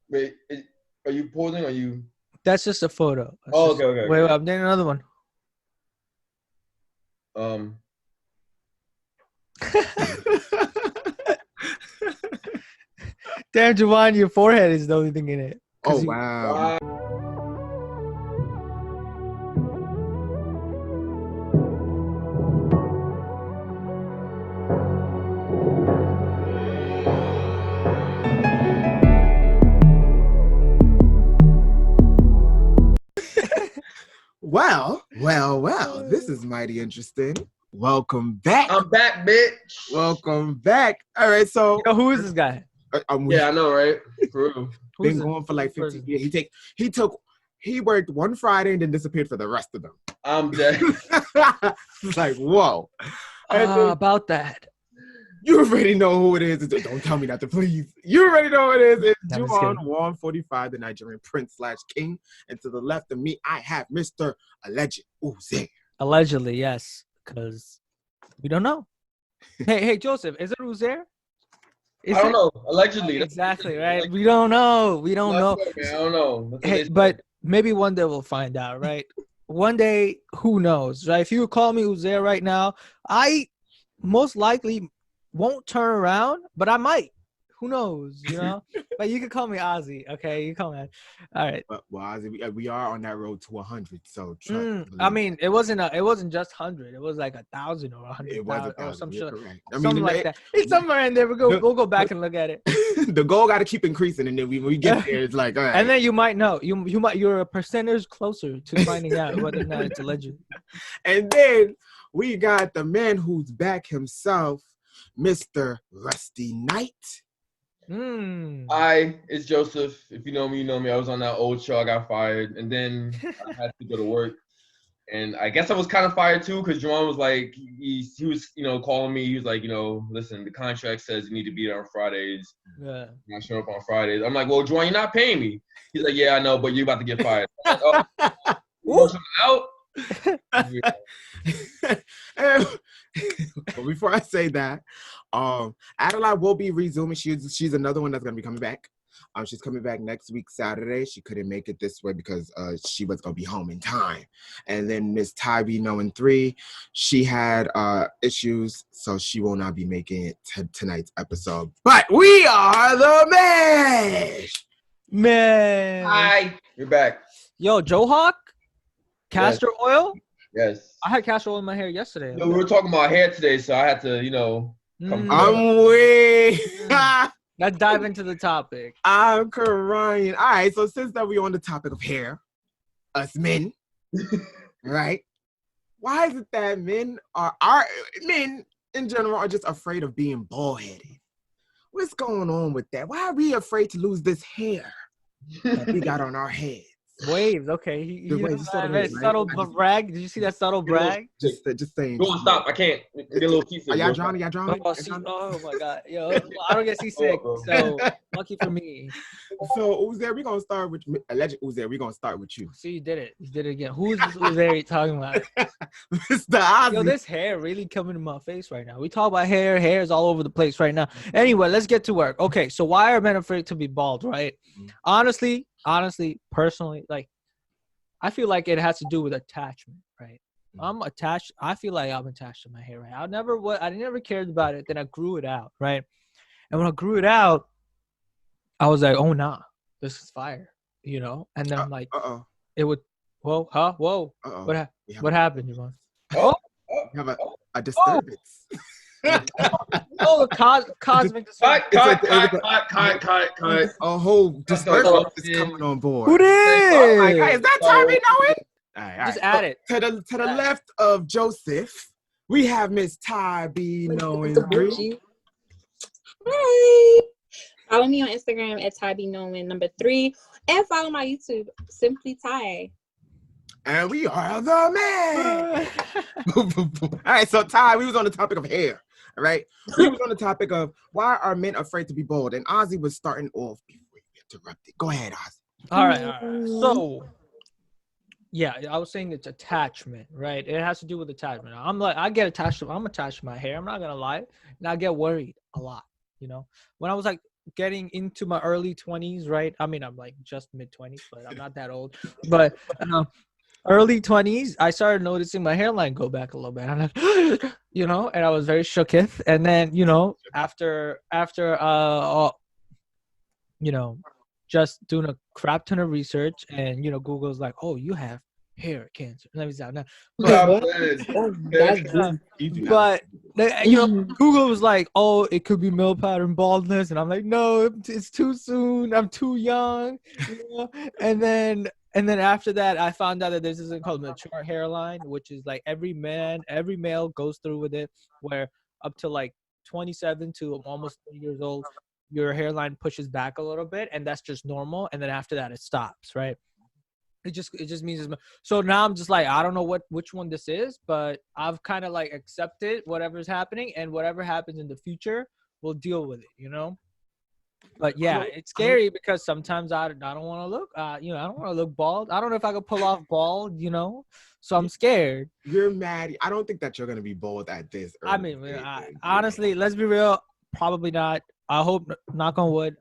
Wait, are you posing? Or are you? That's just a photo. Oh, okay, okay, Wait, okay. I'm doing another one. Damn, Javon, your forehead is the only thing in it. Oh, wow. Well. This is mighty interesting. Welcome back. I'm back, bitch. Welcome back. All right, so Yo, who is this guy? Yeah, I know, right? For real. Been going for like 15 years. He worked one Friday and then disappeared for the rest of them. I'm dead. Like, whoa. About that. You already know who it is. Don't tell me nothing, please. You already know who it is. It's Juwan 145, the Nigerian prince/king. And to the left of me, I have Mr. Alleged Uzair. Allegedly, yes. Because we don't know. Hey, Joseph, is it Uzair? I don't know. Allegedly. Exactly, right? We don't know. We don't know. Sure, man. I don't know. Hey, but maybe one day we'll find out, right? One day, who knows, right? If you call me Uzair right now, I most likely won't turn around, but I might. Who knows, you know? But you can call me Ozzy, okay? You call me. All right. Well, Ozzy, we are on that road to 100. So I mean, it wasn't just 100. It was like 1,000 or 100. It was 1,000 or some shit. Something like that. It's somewhere in there. We'll go back and look at it. The goal got to keep increasing, and then when we get there, it's like, all right. And then you might know. You're a percentage closer to finding out whether or not it's alleged. And then we got the man who's back himself, Mr. Rusty Knight. It's Joseph. If you know me, you know me. I was on that old show. I got fired, and then I had to go to work. And I guess I was kind of fired too, because Juwan was like, he was, calling me. He was like, listen, the contract says you need to be there on Fridays. Yeah. Not show up on Fridays. I'm like, well, Juwan, you're not paying me. He's like, yeah, I know, but you're about to get fired. I'm like, oh, something out. But before I say that, Adeline will be resuming. She's another one that's gonna be coming back. She's coming back next week, Saturday. She couldn't make it this way because she was gonna be home in time. And then Miss Tybee knowing 3, she had issues, so she will not be making it tonight's episode. But we are the man. Hi, you're back. Yo, Joe Hawk, castor oil. Yes. I had castor oil in my hair yesterday. No, we were talking about hair today, so I had to, come I'm way. Let's dive into the topic. I'm crying. All right, so since that we're on the topic of hair, us men, right? Why is it that men in general are just afraid of being bald-headed? What's going on with that? Why are we afraid to lose this hair that we got on our heads? Waves, okay. Subtle brag. Did you see that subtle brag? Just saying. Go on, stop. I can't. Get a little seasick. Y'all drowning? Oh my God. Yo, I don't get seasick, so lucky for me. So Uzair, we're gonna start with alleged Uzair. We're gonna start with you. See, you did it. You did it again. Who's this Uzair you talking about? Mr. Ozzy. Yo, this hair really coming to my face right now. We talk about hair. Hair is all over the place right now. Anyway, let's get to work. Okay, so why are men afraid to be bald, right? Honestly, personally, like, I feel like it has to do with attachment, right? I'm attached. I feel like I'm attached to my hair, right? I never cared about it. Then I grew it out, right? And when I grew it out, I was like, oh, nah, this is fire, And then I'm like, it would, whoa, huh? Whoa. What happened, Yvonne? Oh, you have a disturbance. Oh, cosmic disturbance. Cut. A whole disturbance is coming on board. Who did? Oh my God, is that Tybee knowing? All right. Just add it. To the left of Joseph, we have Miss Tybee knowing 3. Hi. Follow me on Instagram at Tybee knowing 3, and follow my YouTube, Simply Ty. And we are the man. All right, so Ty, we was on the topic of hair. All right, we was on the topic of why are men afraid to be bald, and Ozzy was starting off before you interrupted. Go ahead, Ozzy. All right. So, yeah, I was saying it's attachment, right? It has to do with attachment. I'm attached to my hair. I'm not gonna lie, and I get worried a lot. When I was like getting into my early 20s, right? I mean, I'm like just mid 20s, but I'm not that old. But early 20s, I started noticing my hairline go back a little bit. I'm like, and I was very shooketh. And then, after just doing a crap ton of research, and Google's like, oh, you have hair cancer. Let me stop now. Stop What? this. That's But Google was like, oh, it could be male pattern baldness, and I'm like, no, it's too soon. I'm too young. And then after that, I found out that there's this thing called mature hairline, which is like every male goes through with it, where up to like 27 to almost 30 years old, your hairline pushes back a little bit, and that's just normal. And then after that, it stops, right? It just means so now I'm just like, I don't know which one this is, but I've kind of like accepted whatever's happening, and whatever happens in the future, we'll deal with it, But yeah, it's scary because sometimes I don't want to look, I don't want to look bald. I don't know if I could pull off bald, so I'm scared. You're mad. I don't think that you're gonna be bald at this. I mean, honestly, let's be real, probably not. I hope, knock on wood,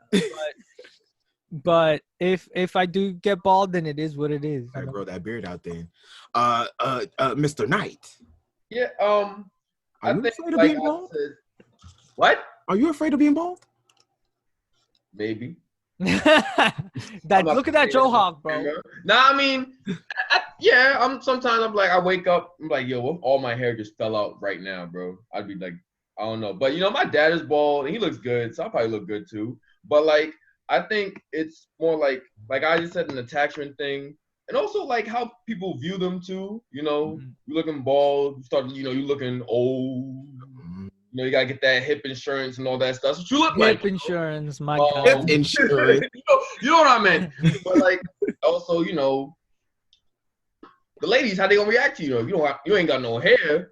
but if I do get bald, then it is what it is. Gotta grow that beard out then. Mr. Knight. Yeah. Are I you think afraid of like being bald? What? Are you afraid of being bald? Maybe. Look at that Joe Hawk, bro. Nah, I mean, sometimes I'm like, I wake up, I'm like, yo, what if all my hair just fell out right now, bro? I'd be like, I don't know. But my dad is bald and he looks good, so I'll probably look good too. But like, I think it's more like I just said, an attachment thing. And also like how people view them too. You looking bald, you looking old. You gotta get that hip insurance and all that stuff. That's what you look like. Hip insurance, my God. Hip insurance. you know what I meant. But like, also, the ladies, how they gonna react to you? You ain't got no hair.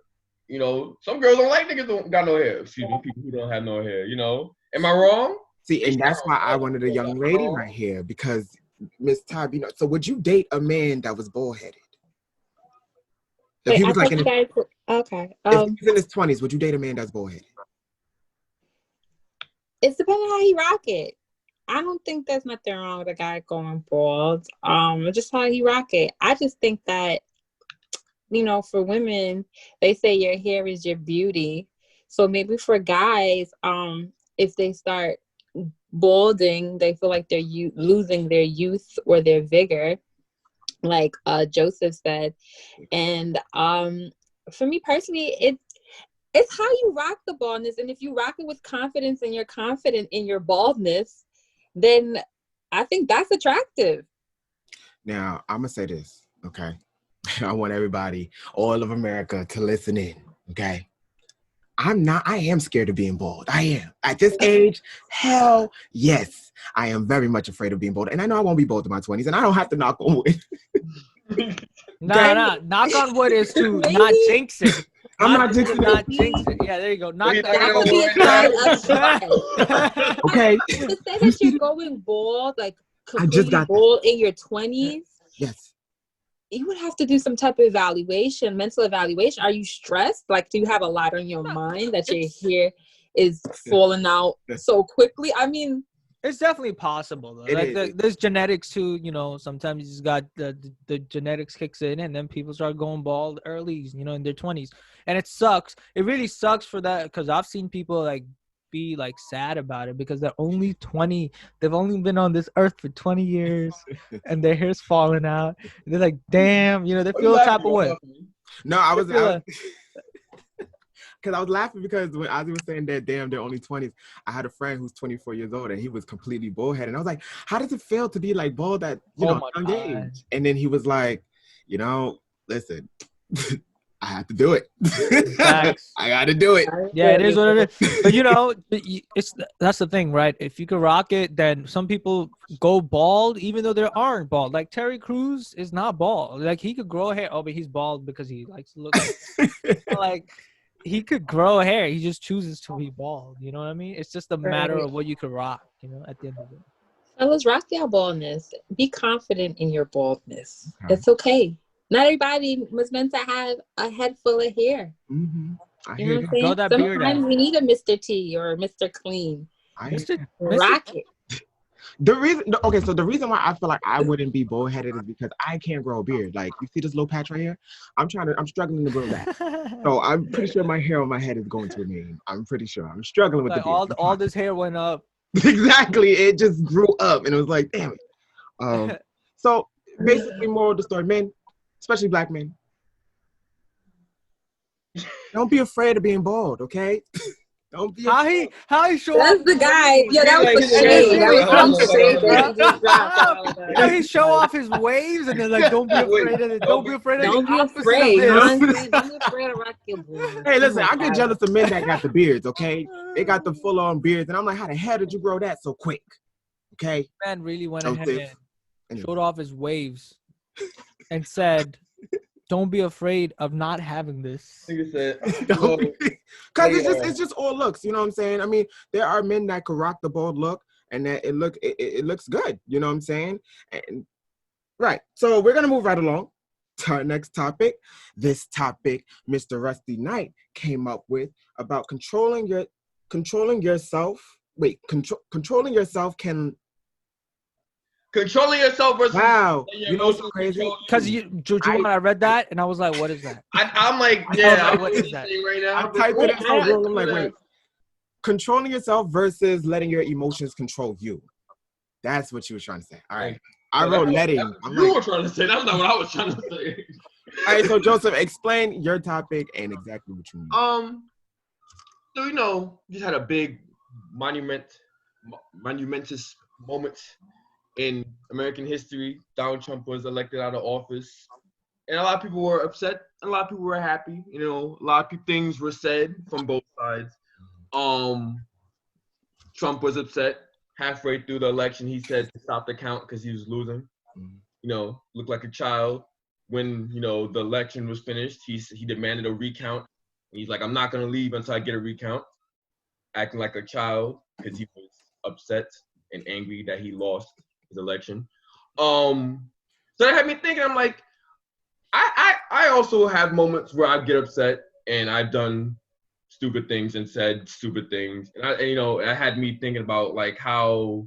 Some girls don't like niggas don't got no hair. Excuse me, people who don't have no hair. Am I wrong? See, and that's why I wanted a young lady right here, because Miss Tab, so would you date a man that was bald headed? If he was like okay. If he was in his 20s, would you date a man that's bald headed? It's depending how he rock it. I don't think there's nothing wrong with a guy going bald. Just how he rock it. I just think that, for women, they say your hair is your beauty. So maybe for guys, if they start balding, they feel like they're losing their youth or their vigor, like Joseph said. And for me personally, it's how you rock the baldness. And if you rock it with confidence and you're confident in your baldness, then I think that's attractive. Now, I'm going to say this, okay? I want everybody, all of America, to listen in, okay? I am scared of being bald. I am. At this age, hell yes. I am very much afraid of being bald. And I know I won't be bald in my 20s, and I don't have to knock on wood. Nah. Knock on wood is to not jinx it. I'm not jinxing it. Not jinx it. Yeah, there you go. Knock That would be a sign of stress. Okay. To say that you're going bald, like completely bald in your 20s. Yes. You would have to do some type of mental evaluation. Are you stressed? Like, do you have a lot on your mind that your hair is falling out so quickly? I mean, it's definitely possible though. There's genetics too. Sometimes you just got the genetics kicks in, and then people start going bald early, in their 20s, and it sucks. It really sucks for that, because I've seen people like be like sad about it because they're only 20. They've only been on this earth for 20 years and their hair's falling out. They're like, damn, they feel a type of way. No, I was because I was laughing because when Ozzy was saying that, damn, they're only 20s. I had a friend who's 24 years old and he was completely bald headed. And I was like, how does it feel to be like bald at young age? And then he was like, listen, I have to do it. I got to do it. Yeah, it is what it is. But that's the thing, right? If you can rock it, then some people go bald even though they aren't bald. Like Terry Crews is not bald. Like he could grow hair. Oh, but he's bald because he likes to look like he could grow hair. He just chooses to be bald. You know what I mean? It's just a matter of what you could rock, at the end of it. Fellas, rock your baldness. Be confident in your baldness. It's okay. Not everybody was meant to have a head full of hair. Mm-hmm. You know what I'm saying? Sometimes we need a Mr. T or a Mr. Clean. Mr. Rocket. The reason why I feel like I wouldn't be bald-headed is because I can't grow a beard. Like, you see this little patch right here? I'm struggling to grow that. So I'm pretty sure my hair on my head is going to remain. I'm pretty sure. I'm struggling with Like the beard. all this hair went up. Exactly. It just grew up and it was like, damn it. So basically, moral of the story, men, especially black men, don't be afraid of being bald, okay? Don't be afraid. How he show That's off the guy. Yeah, that Like, was the hey, shade. That was some hold on. shade that he just dropped. how he show off his waves and then like don't be afraid of it. Don't be afraid of Don't the be opposite afraid. of You know what this. I'm saying? Don't be afraid to rock your board. Hey, listen, I get jealous of men that got the beards, okay? They got the full-on beards, and I'm like, how the hell did you grow that so quick? Okay? Man really went Joseph. ahead and showed off his waves and said, "Don't be afraid of not having this." Nigga said, Because it's just all looks, you know what I'm saying? I mean, there are men that could rock the bald look and that it looks good, you know what I'm saying? And right. So we're gonna move right along to our next topic. This topic, Mr. Rusty Knight came up with about controlling yourself. Wait, controlling yourself can. controlling yourself versus Wow, letting your you know what's emotions crazy? control Because I read that and I was like, "What is that?" I'm like, I yeah, was like, I'm what doing is the that? same right now. I typed it in so wrong. I'm like, Yeah. wait. Controlling yourself versus letting your emotions control you. That's what you were trying to say. All right. I wrote letting. I'm You like, were trying to say. That's not what I was trying to say. all right, so Joseph, explain your topic and exactly what you mean. So just had a big monumentous moment in American history. Donald Trump was elected out of office, and a lot of people were upset, and a lot of people were happy. A lot of things were said from both sides. Trump was upset. Halfway through the election, he said to stop the count because he was losing. Looked like a child. When the election was finished, he demanded a recount. He's like, I'm not gonna leave until I get a recount. Acting like a child because he was upset and angry that he lost his election. So that had me thinking. I'm like, I also have moments where I get upset and I've done stupid things and said stupid things, and it had me thinking about like how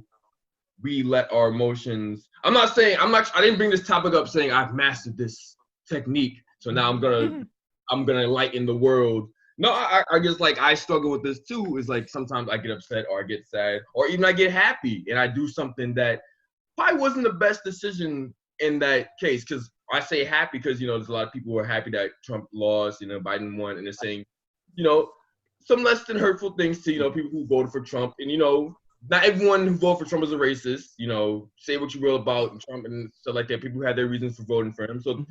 we let our emotions. I didn't bring this topic up saying I've mastered this technique, so now I'm gonna lighten the world. No, I just like I struggle with this too. Is like sometimes I get upset or I get sad or even I get happy and I do something that probably wasn't the best decision in that case. Because I say happy because there's a lot of people who are happy that Trump lost, Biden won, and they're saying, some less than hurtful things to people who voted for Trump. And not everyone who voted for Trump is a racist. Say what you will about Trump and stuff like that. People had their reasons for voting for him. So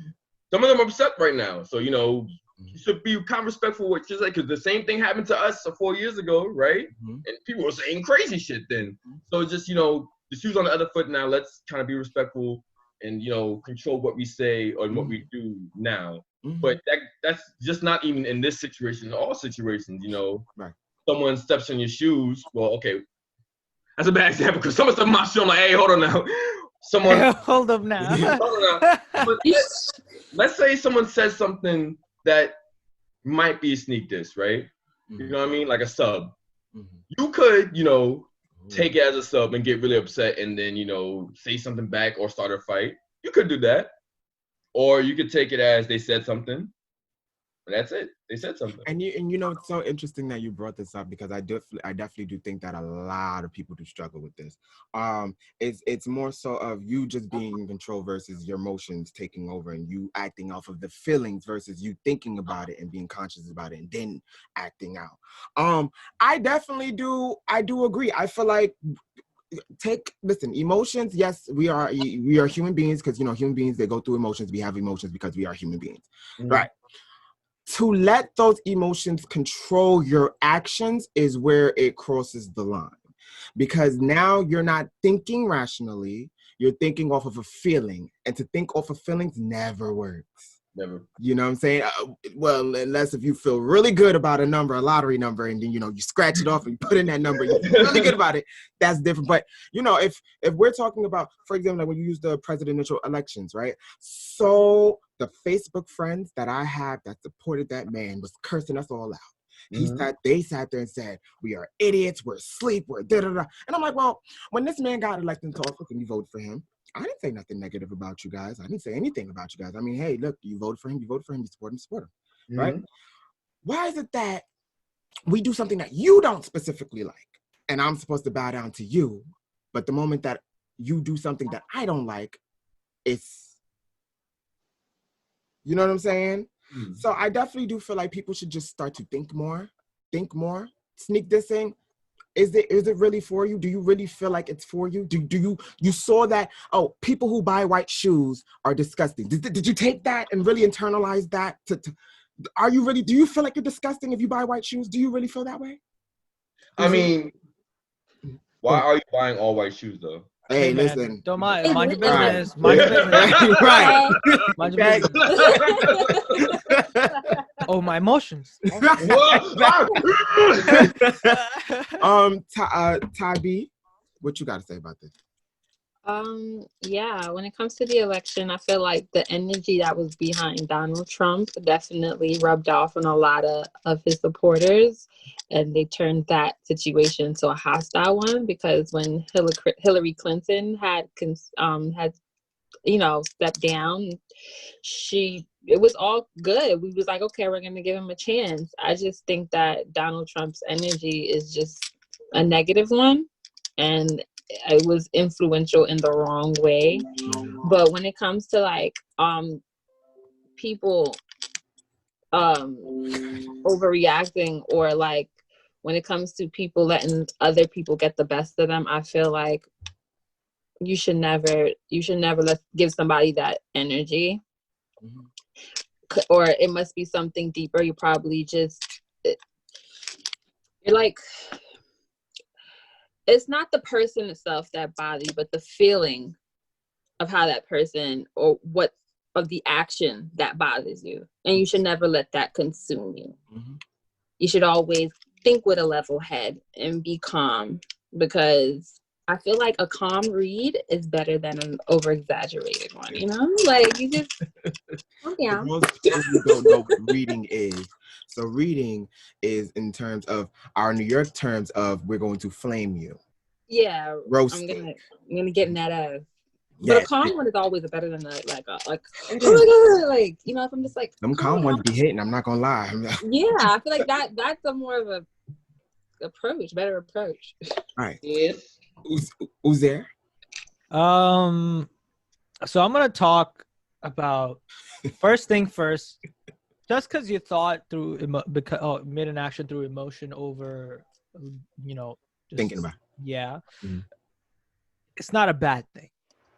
some of them are upset right now. So you should be kind of respectful of what you say, because the same thing happened to us 4 years ago, right? And people were saying crazy shit then. So just the shoes on the other foot now. Let's kind of be respectful and control what we say or what we do now. But that's just not even in this situation. In all situations, Right. Someone steps in your shoes. Well, okay, that's a bad example because someone stepped in my shoe. I'm like, hey, hold on now. Someone Hold up now. hold on now. But let's say someone says something that might be a sneak diss, right? You know what I mean? Like a sub. You could, take it as a sub and get really upset and then, say something back or start a fight. You could do that. Or you could take it as they said something. And that's it. They said something. And it's so interesting that you brought this up because I definitely do think that a lot of people do struggle with this. It's more so of you just being in control versus your emotions taking over and you acting off of the feelings versus you thinking about it and being conscious about it and then acting out. I do agree. I feel like listen, emotions, yes, we are human beings because human beings, they go through emotions. We have emotions because we are human beings. Right. To let those emotions control your actions is where it crosses the line, because now you're not thinking rationally, you're thinking off of a feeling, and to think off of feelings never works. Never. You know what I'm saying? Well, unless if you feel really good about a lottery number, and then you scratch it off and you put in that number, you feel really good about it. That's different. But if we're talking about, for example, like when you use the presidential elections, right? So the Facebook friends that I have that supported that man was cursing us all out. They sat there and said, we are idiots, we're asleep, we're da-da-da. And I'm like, well, when this man got elected into office and you voted for him, I didn't say nothing negative about you guys. I didn't say anything about you guys. I mean, hey, look, you voted for him, you support him, right? Why is it that we do something that you don't specifically like and I'm supposed to bow down to you, but the moment that you do something that I don't like, it's, you know what I'm saying? So I definitely do feel like people should just start to think more, sneak dissing. Is it really for you? Do you really feel like it's for you? Do you saw that, oh, people who buy white shoes are disgusting. Did you take that and really internalize that? Do you feel like you're disgusting if you buy white shoes? Do you really feel that way? I mean, why are you buying all white shoes though? Hey, man, listen. don't mind your business. Right. Mind your business. Right. Mind your business. Oh, my emotions. Ty B, what you got to say about this? Yeah, when it comes to the election, I feel like the energy that was behind Donald Trump definitely rubbed off on a lot of his supporters, and they turned that situation into a hostile one, because when Hillary Clinton had stepped down, it was all good. We was like, okay, we're gonna give him a chance. I just think that Donald Trump's energy is just a negative one, and it was influential in the wrong way. But when it comes to like people overreacting, or like when it comes to people letting other people get the best of them, I feel like you should never give somebody that energy. Or it must be something deeper. You probably you're like, it's not the person itself that bothers you, but the feeling of how that person, or what of the action that bothers you. And you should never let that consume you. You should always think with a level head and be calm, because I feel like a calm read is better than an over-exaggerated one, you know? Like, you just calm down. Most people who don't know what reading is. So reading is in terms of our New York terms of, we're going to flame you. Yeah, Roasting. I'm gonna get in that ass. Yeah. But a calm one is always better than oh my god, like, you know, if I'm just like, them calm ones be hitting, I'm not gonna lie. Yeah, I feel like that's a more of a better approach. All right. Yes. Who's there? So I'm gonna talk about, first thing first. Just because you thought through made an action through emotion over, just Thinking about. Yeah, it's not a bad thing,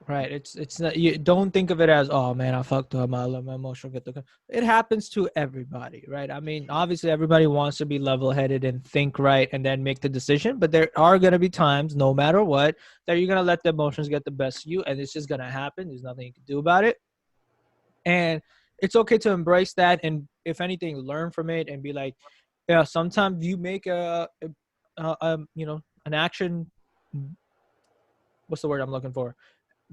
right? It's not. You don't think of it as, oh man, I fucked up. I let my emotion get the. It happens to everybody, right? I mean, obviously everybody wants to be level-headed and think right and then make the decision, but there are gonna be times, no matter what, that you're gonna let the emotions get the best of you, and it's just gonna happen. There's nothing you can do about it, and it's okay to embrace that, and if anything, learn from it and be like, yeah, sometimes you make an action. What's the word I'm looking for?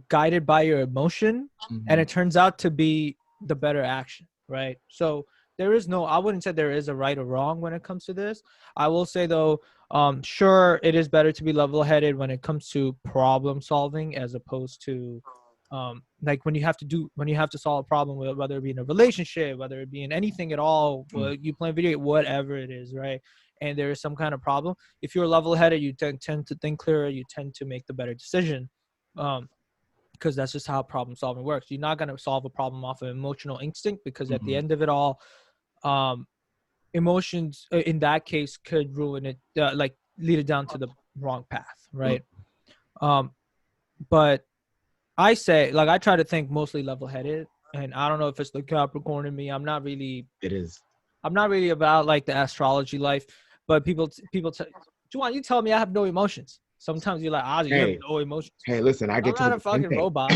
Guided by your emotion, and it turns out to be the better action, right? So I wouldn't say there is a right or wrong when it comes to this. I will say though, sure, it is better to be level-headed when it comes to problem solving, as opposed to like when you have to solve a problem, whether it be in a relationship, whether it be in anything at all, you play video, whatever it is, right? And there is some kind of problem. If you're level-headed, you tend to think clearer, you tend to make the better decision, because that's just how problem solving works. You're not going to solve a problem off of emotional instinct, because at the end of it all, emotions in that case could ruin it, like lead it down to the wrong path, right? But I say, like, I try to think mostly level-headed, and I don't know if it's the Capricorn in me. I'm not really about like the astrology life, but people Juwan, you tell me I have no emotions. Sometimes you're like, Ozzy, you have no emotions. Hey, listen, I'm not a fucking robot,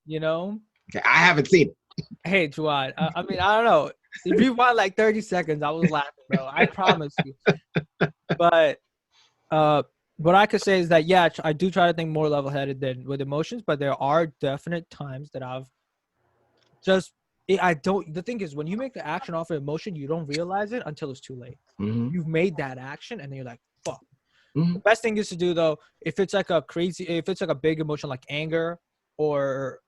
you know? Okay, I haven't seen it. Hey, Juwan, I mean, I don't know. If you want like 30 seconds, I was laughing, bro. I promise you. But what I could say is that, yeah, I do try to think more level-headed than with emotions, but there are definite times that I've just I don't. The thing is, when you make the action off of emotion, you don't realize it until it's too late. Mhm. You've made that action, and then you're like, "Fuck." Mhm. The best thing is to do though, if it's like a big emotion like anger or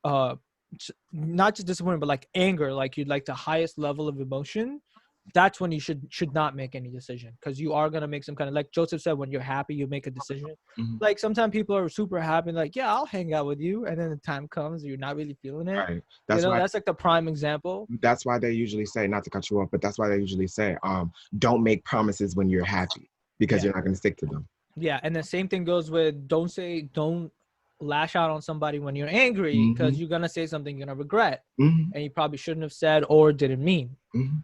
not just disappointment, but like anger, like you'd like the highest level of emotion. That's when you should not make any decision, because you are gonna make some kind of, like Joseph said, when you're happy, you make a decision. Mhm. Like sometimes people are super happy, like, yeah, I'll hang out with you, and then the time comes, you're not really feeling it. Right. That's why. That's like the prime example. That's why they usually say, not to cut you off, but that's why they usually say, don't make promises when you're happy, because you're not going to stick to them. Yeah, and the same thing goes with don't lash out on somebody when you're angry, because you're gonna say something you're gonna regret, and you probably shouldn't have said or didn't mean.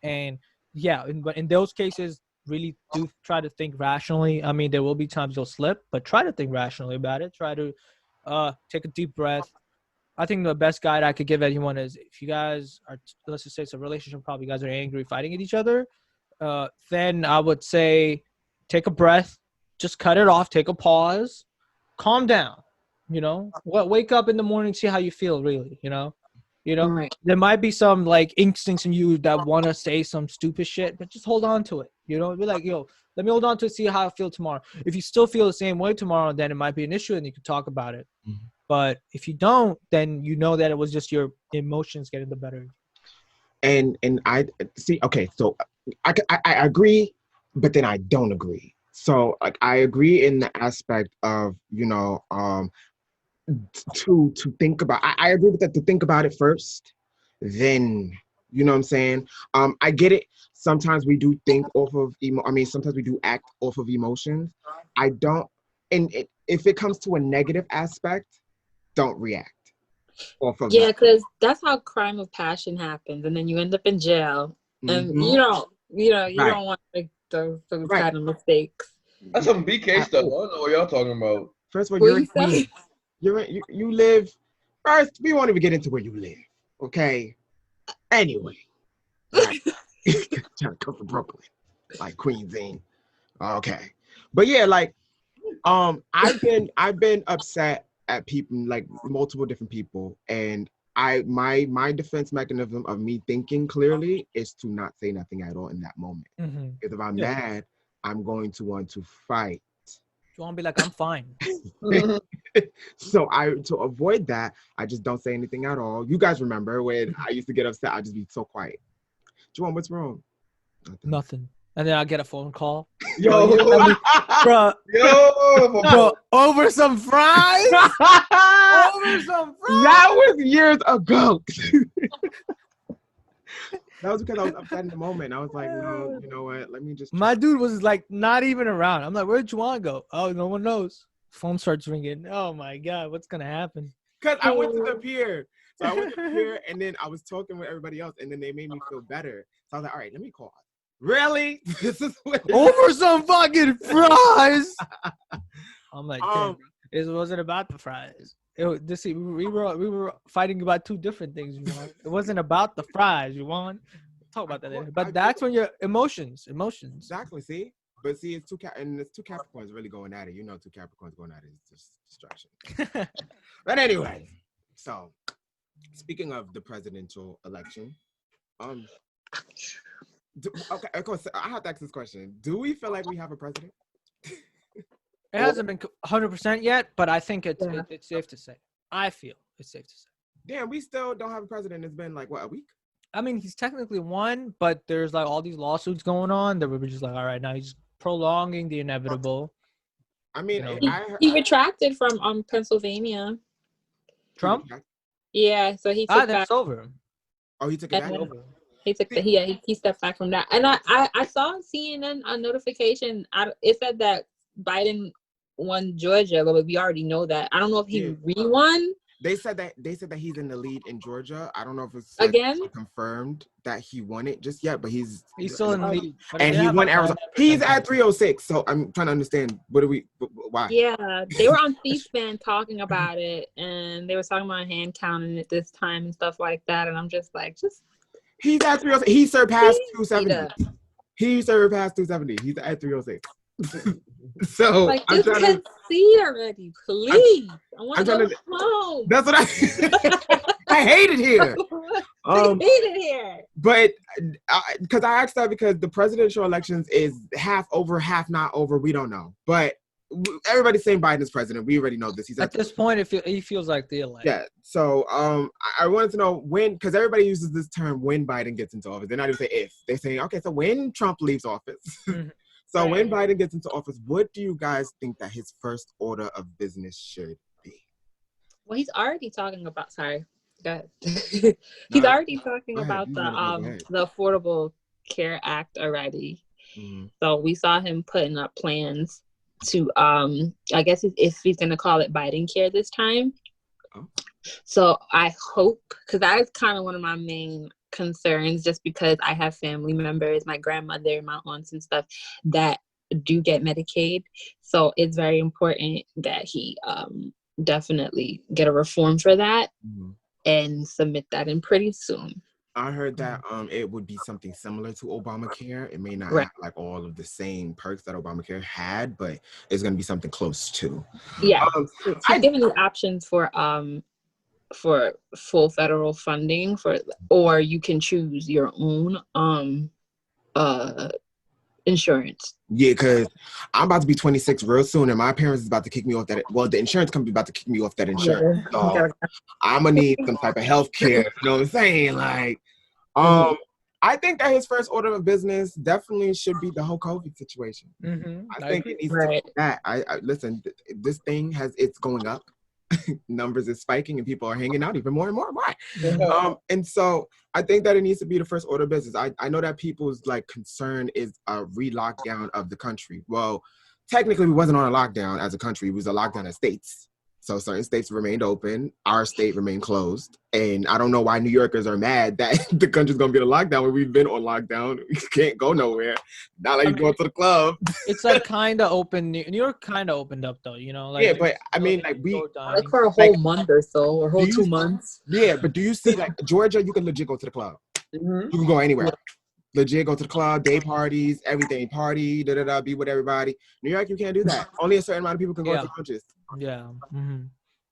And yeah, but in those cases, really do try to think rationally. I mean, there will be times you'll slip, but try to think rationally about it. Try to take a deep breath. I think the best guide I could give anyone is, if you guys are, let's just say it's a relationship problem, you guys are angry, fighting at each other, then I would say take a breath, just cut it off, take a pause, calm down, wake up in the morning, see how you feel, really, Right. there might be some like instincts in you that want to say some stupid shit, but just hold on to it, be like, yo, let me hold on to it, see how I feel tomorrow. If you still feel the same way tomorrow, then it might be an issue and you can talk about it. But if you don't, then you know that it was just your emotions getting the better. And I see. Okay, so I agree, but then I don't agree. So like I agree in the aspect of to think about. I agree with that, to think about it first, then you know what I'm saying. I get it. Sometimes we do think off of sometimes we do act off of emotions. I don't. And if it comes to a negative aspect, don't react off of Yeah, because that's how crime of passion happens, and then you end up in jail, and you don't want to make those kind of mistakes. That's some BK stuff. I don't know what y'all talking about. First of all, you're in Queens. You live. First, we won't even get into where you live. Okay. Anyway, trying to come from Brooklyn, like Queens ain't. Okay, but yeah, like I've been upset at people, like multiple different people, and my defense mechanism of me thinking clearly is to not say nothing at all in that moment. Because if I'm mad, I'm going to want to fight. You want to be like, I'm fine. So to avoid that, I just don't say anything at all. You guys remember when I used to get upset, I'd just be so quiet. Juwan, what's wrong? Nothing. And then I get a phone call. Yo, bro, bro, over some fries? Over some fries? That was years ago. That was because I was upset in the moment. I was like, no, you know what? Let me just. My dude was like not even around. I'm like, where'd Juwan go? Oh, no one knows. Phone starts ringing. Oh my God, what's gonna happen? Because I went to the pier. So I went to the pier, and then I was talking with everybody else, and then they made me feel better. So I was like, all right, let me call. Really? This is what over some fucking fries. I'm like, it wasn't about the fries. We were fighting about two different things. It wasn't about the fries. Talk about that later. But that's when your emotions. Exactly. See, but see, it's two Capricorns really going at it. Two Capricorns going at it is just distraction. But anyway, so speaking of the presidential election, okay, of course, I have to ask this question. Do we feel like we have a president? It hasn't been 100% yet, but I think it's safe to say. I feel it's safe to say. Damn, we still don't have a president. It's been like, what, a week? I mean, he's technically won, but there's like all these lawsuits going on that we're just like, all right, now he's prolonging the inevitable. I mean, he retracted from Pennsylvania. Trump? Yeah, so he took that's over. Oh, he took it back? Over. He took he stepped back from that. And I saw CNN a notification. It said that Biden won Georgia, but we already know that. I don't know if he re-won. They said that he's in the lead in Georgia. I don't know if it's again confirmed that he won it just yet, but he's still in the lead. And he won Arizona. He's at 306. So I'm trying to understand why? Yeah, they were on C-SPAN talking about it, and they were talking about hand counting at this time and stuff like that. And I'm just like, he's at 306. He surpassed 270. He surpassed 270. He's at 306. So like, just concede already, please. I want to go home. That's what I hate it here. Um, They hate it here. but because I asked that because the presidential elections is half over, half not over. We don't know, but everybody's saying Biden's president. We already know this. He's At this point, he feels like the elect. yeah. So I wanted to know when, because everybody uses this term when Biden gets into office. They're not even saying if. They're saying, okay, so when Trump leaves office. Mhm. So Right. when Biden gets into office, what do you guys think that his first order of business should be? Well, he's already talking about. Sorry, go ahead. He's No, already talking go ahead. about You wanna go ahead. the Affordable Care Act already. Mhm. So we saw him putting up plans to I guess if he's gonna call it Biden Care this time. Oh. So I hope, because that is kind of one of my main concerns, just because I have family members, my grandmother, my aunts and stuff that do get Medicaid. So it's very important that he definitely get a reform for that Mhm. and submit that in pretty soon. I heard that it would be something similar to Obamacare. It may not Right. have like all of the same perks that Obamacare had, but it's gonna be something close to. Yeah. He's He's giving you options for full federal funding or you can choose your own insurance. Yeah, because I'm about to be 26 real soon, and my parents is about to kick me off that. Well, the insurance company about to kick me off that insurance. So I'm gonna need some type of health care. You know what I'm saying? Like, I think that his first order of business definitely should be the whole COVID situation. I think it needs to be that. I listen. This thing it's going up. Numbers is spiking and people are hanging out even more and more. Why? And so I think that it needs to be the first order of business. I know that people's like concern is a re-lockdown of the country. Well, technically we wasn't on a lockdown as a country. It was a lockdown as states. So certain states remained open. Our state remained closed. And I don't know why New Yorkers are mad that the country's going to be on lockdown when we've been on lockdown. We can't go nowhere. Not like going to the club. It's like kind of open. New York kind of opened up though, you know. Like, yeah, but I mean, like like for a whole month or so, or whole 2 months. Yeah, but do you see like Georgia? You can legit go to the club. You can go anywhere. Legit go to the club, day parties, everything, party, be with everybody. New York, you can't do that. Only a certain amount of people can go to churches. Yeah.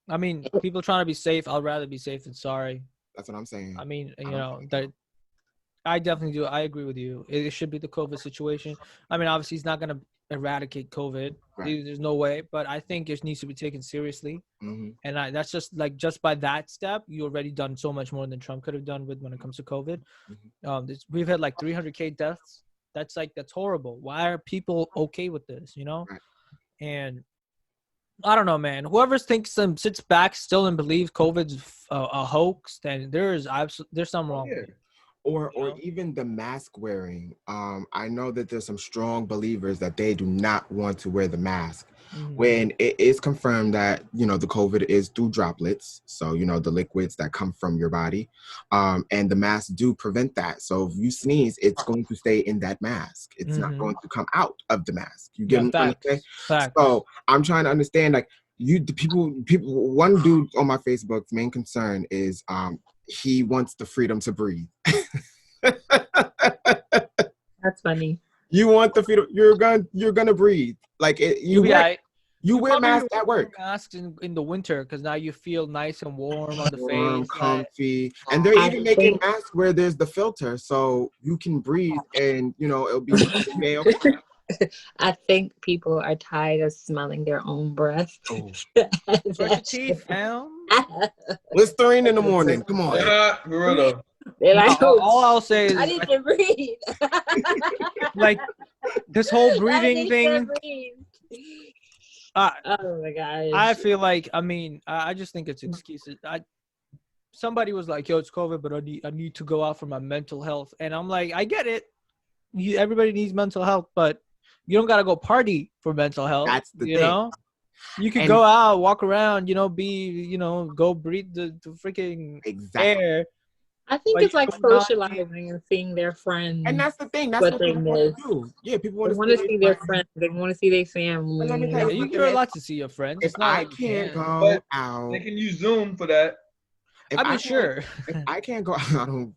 I mean, people trying to be safe. I'd rather be safe than sorry. That's what I'm saying. I mean, you know, that I definitely do. I agree with you. It should be the COVID situation. I mean, obviously, he's not going to eradicate COVID. Right. There's no way. But I think it needs to be taken seriously. And that's just like just by that step, you already done so much more than Trump could have done when it comes to COVID. We've had like 300K deaths. That's horrible. Why are people okay with this? You know, and I don't know, man. Whoever sits back still and believes COVID's a hoax, then there's something wrong with it. Or even the mask wearing. I know that there's some strong believers that they do not want to wear the mask. When it is confirmed that, you know, the COVID is through droplets. So, you know, the liquids that come from your body. And the masks do prevent that. So if you sneeze, it's going to stay in that mask. It's not going to come out of the mask. You get what I'm trying to say? So I'm trying to understand, like, people, one dude on my Facebook's main concern is he wants the freedom to breathe. That's funny. You want the freedom. You're gonna breathe. Like you wear masks at work. Masks in the winter because now you feel nice and warm on the face, comfy, and they're even making masks where there's the filter, so you can breathe, and you know it'll be okay. I think people are tired of smelling their own breath. Brush your teeth, fam. Listerine in the morning. Come on. All I'll say is I need to breathe. Like this whole breathing thing. Oh my gosh. I feel like I just think it's excuses. Somebody was like, "Yo, it's COVID, but I need to go out for my mental health," and I'm like, I get it. Everybody needs mental health, but you don't gotta go party for mental health. That's the thing. You know, you can go out, walk around, go breathe the freaking air. I think it's like socializing and seeing their friends. And that's the thing. That's what they want to do. Yeah, people want to see their friends. They want to see their family. You're allowed to see your friends. If I can't go out, they can use Zoom for that. Sure. If I can't go out,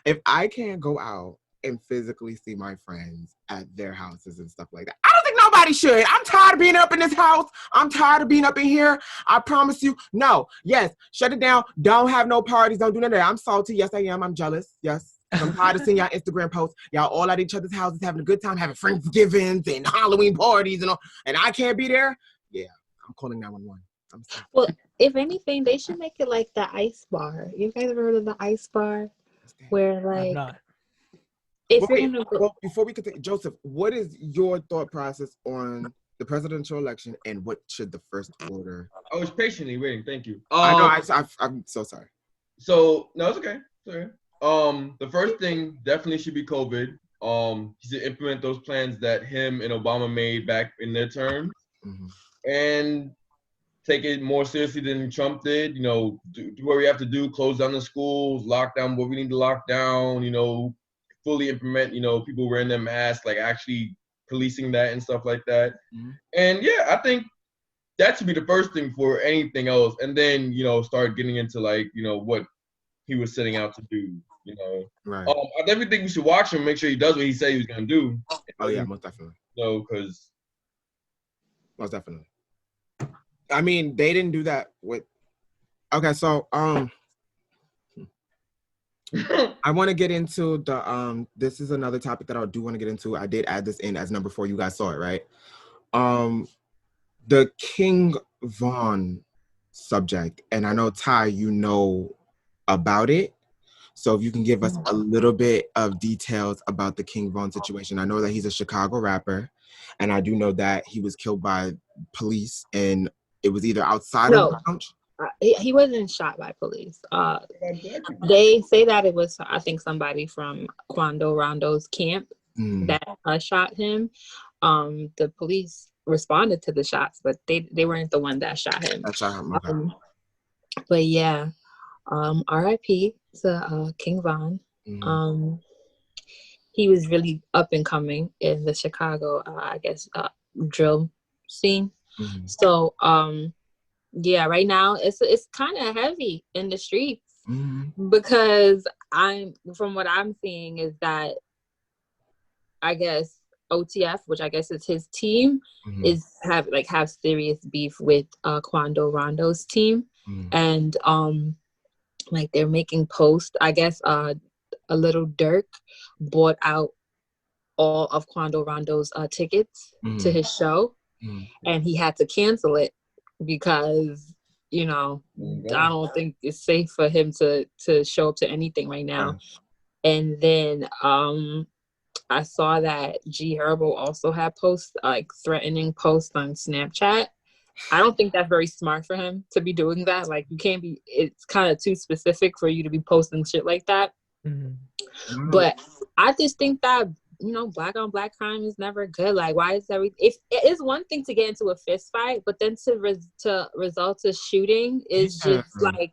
if I can't go out and physically see my friends at their houses and stuff like that, I don't think Nobody should. I'm tired of being up in this house. I'm tired of being up in here. I promise you. No. Yes. Shut it down. Don't have no parties. Don't do none of that. I'm salty. Yes, I am. I'm jealous. Yes. I'm tired of seeing y'all Instagram posts. Y'all all at each other's houses having a good time, having Friendsgivings and Halloween parties and all. And I can't be there. Yeah. I'm calling 911. I'm sorry. Well, if anything, they should make it like the ice bar. You guys ever heard of the ice bar? Where I'm like not. if you're gonna go, Well, before we continue, Joseph, what is your thought process on the presidential election and what should the first order? I was patiently waiting. Thank you. I know. I'm so sorry. So no, it's okay. It's okay. The first thing definitely should be COVID. He should implement those plans that him and Obama made back in their terms, and take it more seriously than Trump did. You know, do what we have to do, close down the schools, lock down what we need to lock down. You know, fully implement. You know, people wearing their masks, like actually policing that and stuff like that. And yeah, I think that should be the first thing for anything else, and then you know start getting into like you know what he was setting out to do. You know, right? I definitely think we should watch him, make sure he does what he said he was gonna do. Oh yeah, most definitely. No, because most definitely. I mean, they didn't do that with. Okay, so I want to get into the This is another topic that I do want to get into. I did add this in as number 4. You guys saw it, right? The King Von subject, and I know Ty, you know about it. So if you can give us a little bit of details about the King Von situation. I know that he's a Chicago rapper, and I do know that he was killed by police, and it was either outside of the lounge. He wasn't shot by police. They say that it was, I think, somebody from Quando Rondo's camp that shot him. The police responded to the shots, but they weren't the one that shot him. Okay. But yeah, R.I.P. to King Von. He was really up and coming in the Chicago, I guess, drill scene. So yeah, right now it's kind of heavy in the streets because from what I'm seeing is that I guess OTF, which I guess is his team, have serious beef with Quando Rondo's team, and like they're making posts. I guess a Little Dirk bought out all of Quando Rondo's tickets to his show, and he had to cancel it because you know I don't think it's safe for him to show up to anything right now. And then I saw that G Herbo also had posts, like threatening posts on Snapchat. I don't think that's very smart for him to be doing that. Like, you can't be, it's kind of too specific for you to be posting shit like that. But I just think that, you know, black on black crime is never good. Like, why is if it is one thing to get into a fist fight, but then to result to shooting is just like,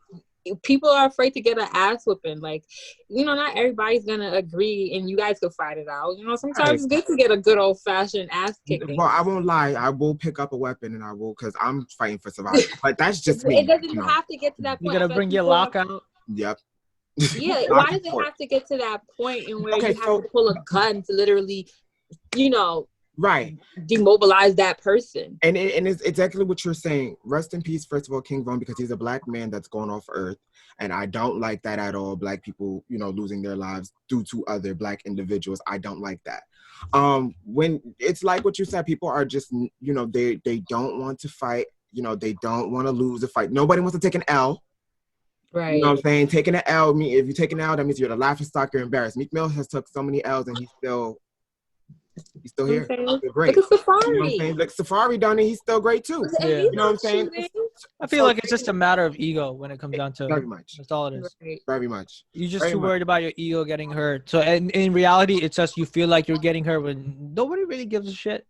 people are afraid to get an ass whooping. Like, you know, not everybody's gonna agree, and you guys could fight it out. You know, sometimes it's good to get a good old fashioned ass kicking. Well, I won't lie. I will pick up a weapon, and I will, because I'm fighting for survival. But that's just me. It doesn't even have to get to that point. You gotta bring your lockout. Yep. Yeah. Why does it have to get to that point in where you have to pull a gun to literally, you know, demobilize that person? And it's exactly what you're saying. Rest in peace, first of all, King Von, because he's a black man that's gone off earth, and I don't like that at all. Black people, you know, losing their lives due to other black individuals. I don't like that. When it's like what you said, people are just, you know, they don't want to fight. You know, they don't want to lose a fight. Nobody wants to take an L. Right. You know what I'm saying? Taking an L, if you take an L, that means you're the laughing stock, you're embarrassed. Meek Mill has took so many L's, and he's still here. He's still great. Look at Safari. You know what I'm saying? Like Safari done it, he's still great too. Yeah. You know what I'm saying? I feel like it's just a matter of ego when it comes down to very much. That's all it is. Very much. You're just too worried about your ego getting hurt. So in reality, it's just you feel like you're getting hurt when nobody really gives a shit.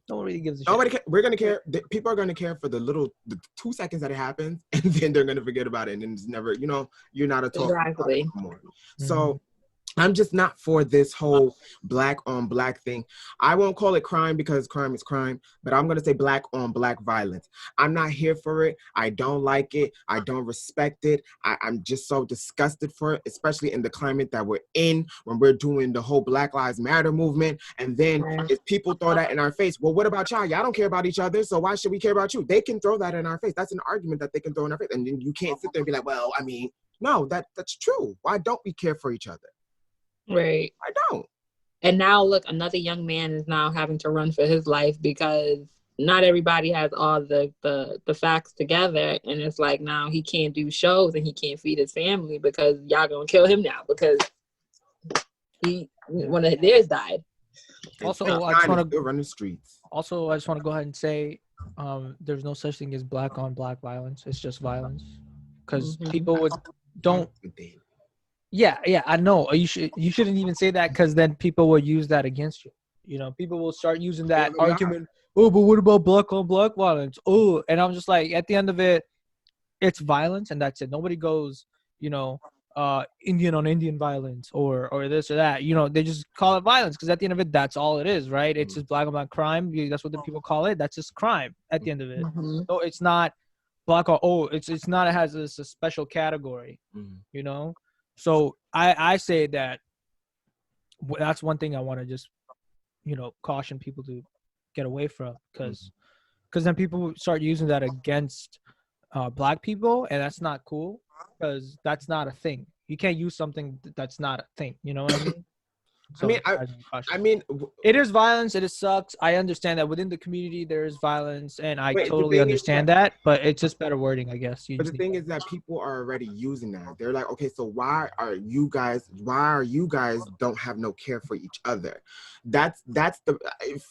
Nobody gives a shit. We're gonna care. People are gonna care for the 2 seconds that it happens, and then they're gonna forget about it, and then it's never. You know, you're not a talk exactly anymore. So, I'm just not for this whole black on black thing. I won't call it crime because crime is crime, but I'm going to say black on black violence. I'm not here for it. I don't like it. I don't respect it. I'm just so disgusted for it, especially in the climate that we're in when we're doing the whole Black Lives Matter movement. And then if people throw that in our face, well, what about y'all? Y'all don't care about each other, so why should we care about you? They can throw that in our face. That's an argument that they can throw in our face. And then you can't sit there and be like, well, I mean, no, that's true. Why don't we care for each other? Right. I don't. And now look, another young man is now having to run for his life because not everybody has all the facts together. And it's like now he can't do shows and he can't feed his family because y'all gonna kill him now because one of theirs died. Also, I just want to run the streets. Also, I just want to go ahead and say, there's no such thing as black on black violence. It's just violence, because people don't. Yeah, I know. You shouldn't even say that, because then people will use that against you. You know, people will start using that argument. Oh, but what about black on black violence? Oh, and I'm just like, at the end of it, it's violence, and that's it. Nobody goes, Indian on Indian violence or this or that. You know, they just call it violence because at the end of it, that's all it is, right? It's just black on black crime. That's what the people call it. That's just crime at the end of it. So it's not black or it's not. It has a special category, you know. So I say that that's one thing I want to just caution people to get away from, because then people start using that against black people, and that's not cool, because that's not a thing. You can't use something that's not a thing. You know what I mean? So, I mean, it is violence. It sucks. I understand that within the community there is violence, and I totally understand that. But it's just better wording, I guess. But the thing is that people are already using that. They're like, okay, so why are you guys don't have no care for each other? That's the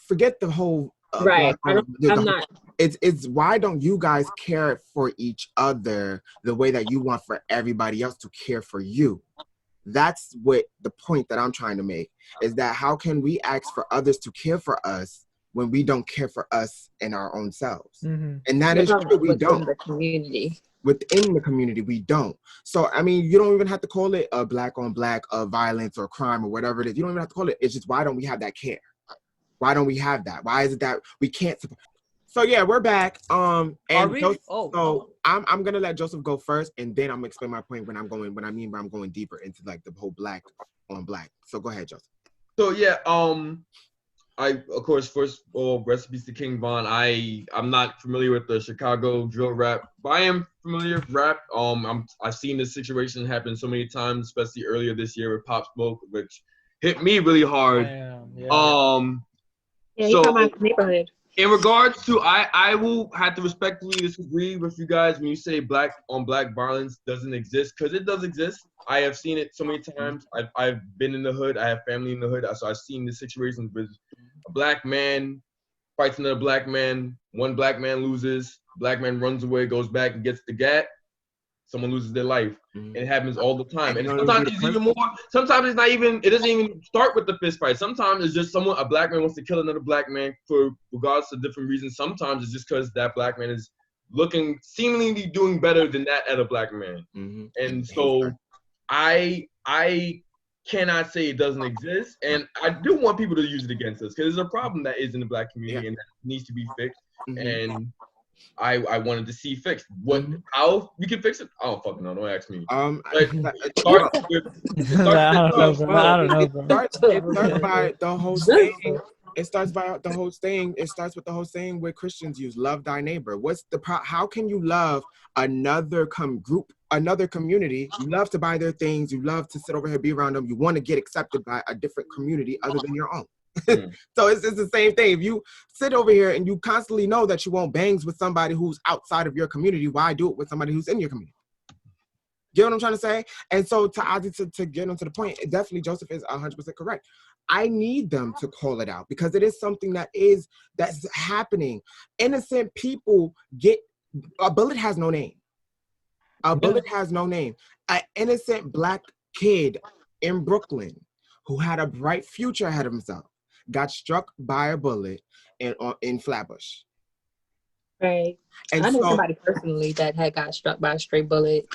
forget the whole. Right. I'm not. It's why don't you guys care for each other the way that you want for everybody else to care for you? That's what the point that I'm trying to make is that how can we ask for others to care for us when we don't care for us and our own selves? And that is true. We don't. Within the community, we don't. So, I mean, you don't even have to call it a black on black violence or crime or whatever it is. You don't even have to call it. It's just, why don't we have that care? Why don't we have that? Why is it that we can't support? So yeah, we're back. And Joseph, I'm gonna let Joseph go first, and then I'm gonna explain my point when I'm going deeper into like the whole black on black. So go ahead, Joseph. So yeah, I of course first of all, recipes to King Von. I'm not familiar with the Chicago drill rap, but I am familiar with rap. I've seen this situation happen so many times, especially earlier this year with Pop Smoke, which hit me really hard. Yeah, he's from my neighborhood. In regards to, I will have to respectfully disagree with you guys when you say black on black violence doesn't exist, because it does exist. I have seen it so many times. I've been in the hood. I have family in the hood, so I've seen this situation with a black man fights another black man. One black man loses. Black man runs away, goes back and gets the gat. Someone loses their life. It happens all the time. And sometimes it's even more. Sometimes it's not even. It doesn't even start with the fist fight. Sometimes it's just a black man wants to kill another black man for regardless of different reasons. Sometimes it's just because that black man is seemingly doing better than that other black man. And so I cannot say it doesn't exist. And I do want people to use it against us, because there's a problem that is in the black community and that needs to be fixed. And I wanted to see fixed. How we can fix it? I don't fucking know. Don't ask me. It starts by the whole saying. It starts by the whole saying. It starts with the whole saying where Christians use, "Love thy neighbor." What's the how can you love another group, another community? You love to buy their things. You love to sit over here, be around them. You want to get accepted by a different community other than your own. So it's the same thing. If you sit over here and you constantly know that you won't bangs with somebody who's outside of your community, why do it with somebody who's in your community? You know what I'm trying to say? And so to get onto the point, definitely Joseph is 100% correct. I need them to call it out, because it is something that's happening. Innocent people a bullet has no name. A bullet has no name. An innocent black kid in Brooklyn who had a bright future ahead of himself got struck by a bullet in Flatbush. Right. And I know somebody personally that had got struck by a stray bullet.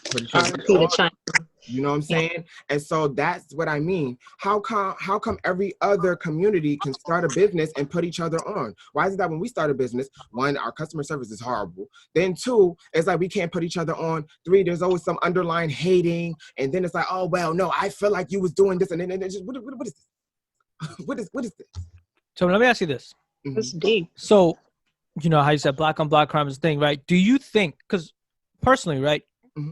You know what I'm saying? And so that's what I mean. How come every other community can start a business and put each other on? Why is it that when we start a business, one, our customer service is horrible. Then two, it's like we can't put each other on. Three, there's always some underlying hating. And then it's like, oh, well, no, I feel like you was doing this. And then it's just, what is this? What is this? So let me ask you this. That's deep. So, you know how you said black on black crime is a thing, right? Do you think, because personally, right,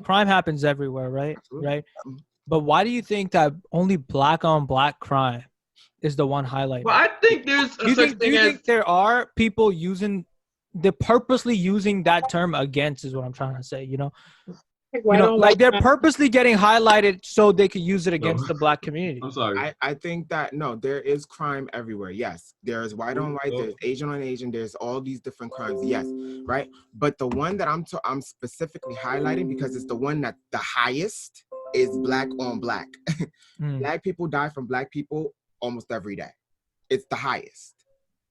crime happens everywhere, right? Absolutely. Right? But why do you think that only black on black crime is the one highlighted? Well, I think there's Do you think there are people they're purposely using that term against, is what I'm trying to say, you know? Like they're purposely getting highlighted so they could use it against the black community. I'm sorry. I think that, no, there is crime everywhere. Yes, there's white on white, there's Asian on Asian, there's all these different crimes. Yes, right? But the one that I'm specifically highlighting, because it's the one that the highest, is black on black. Black people die from black people almost every day. It's the highest.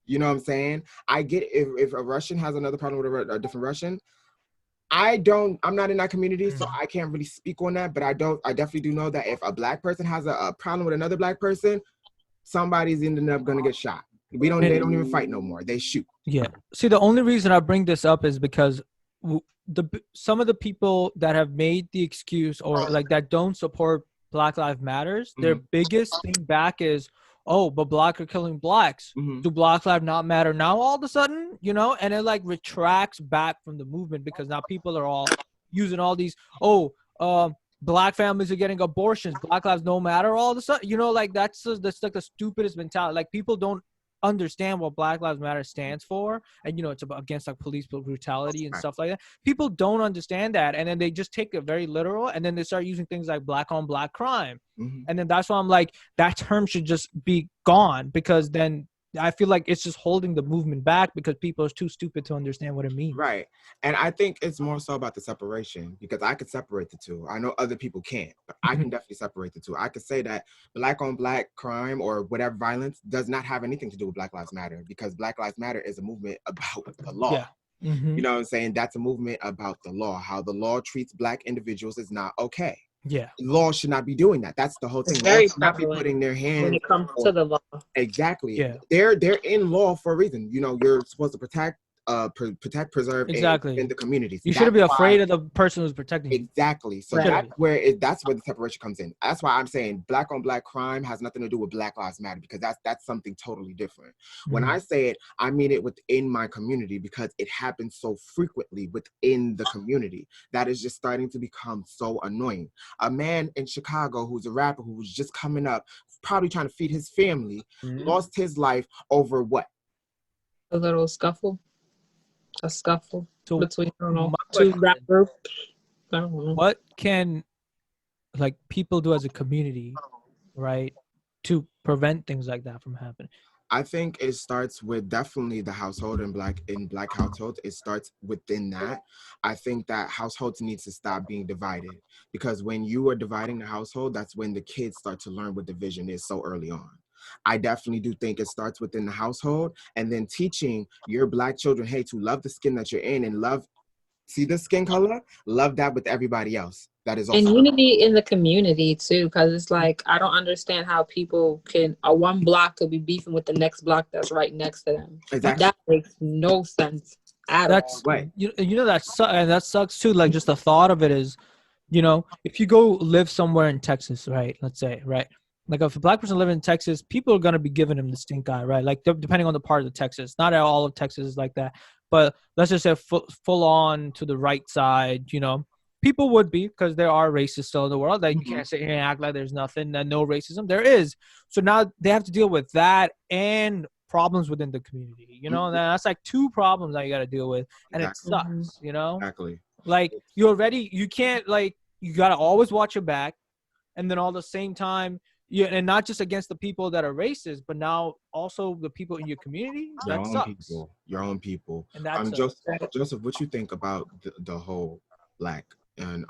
You know what I'm saying? I get if a Russian has another problem with a different Russian, I'm not in that community, so I can't really speak on that, but I definitely do know that if a black person has a problem with another black person, somebody's ending up gonna get shot. They don't even fight no more. They shoot. Yeah. See, the only reason I bring this up is because some of the people that have made the excuse or like that don't support Black Lives Matters, their biggest thing back is, oh, but black are killing blacks. Do Black Lives not matter now all of a sudden? You know, and it like retracts back from the movement because now people are all using all these, black families are getting abortions. Black lives no matter all of a sudden. You know, like that's like the stupidest mentality. Like people don't understand what Black Lives Matter stands for, and you know it's against like police brutality and stuff like that. People don't understand that, and then they just take it very literal, and then they start using things like black on black crime, and then that's why I'm like, that term should just be gone, because then I feel like it's just holding the movement back because people are too stupid to understand what it means. Right. And I think it's more so about the separation, because I could separate the two. I know other people can't, but I can definitely separate the two. I could say that black on black crime or whatever violence does not have anything to do with Black Lives Matter, because Black Lives Matter is a movement about the law. Yeah. You know what I'm saying? That's a movement about the law. How the law treats black individuals is not okay. Yeah. Law should not be doing that. That's the whole thing. Very law should not be putting their hands when it comes to the law. Exactly. Yeah. They're in law for a reason. You know, you're supposed to protect, preserve, exactly, in the community. You shouldn't be afraid of the person who's protecting you. Exactly. So that's where the separation comes in. That's why I'm saying black on black crime has nothing to do with Black Lives Matter, because that's something totally different. When I say it, I mean it within my community, because it happens so frequently within the community that is just starting to become so annoying. A man in Chicago who's a rapper who was just coming up, probably trying to feed his family, lost his life over what? A little scuffle. A scuffle between, I don't know, two rappers. I don't know. What can like people do as a community, right, to prevent things like that from happening? I think it starts with definitely the household in black households. It starts within that. I think that households need to stop being divided, because when you are dividing the household, that's when the kids start to learn what division is so early on. I definitely do think it starts within the household, and then teaching your black children, hey, to love the skin that you're in and see the skin color, love that with everybody else. That is also and unity in the community too, because it's like, I don't understand how people can, one block could be beefing with the next block that's right next to them. Exactly. That makes no sense at all. Right. You know that sucks too. Like just the thought of it is, you know, if you go live somewhere in Texas, right? Let's say, right? Like if a black person living in Texas, people are gonna be giving him the stink eye, right? Like depending on the part of Texas. Not all of Texas is like that, but let's just say full on to the right side, you know, people would be, because there are racists still in the world. That you can't sit here and act like there's nothing and no racism. There is. So now they have to deal with that and problems within the community. You know, and that's like two problems that you got to deal with, and it sucks. You know, exactly. Like you can't, like, you got to always watch your back, and then all the same time. Yeah, and not just against the people that are racist, but now also the people in your community. Your own people. And that's Joseph, what you think about the whole black and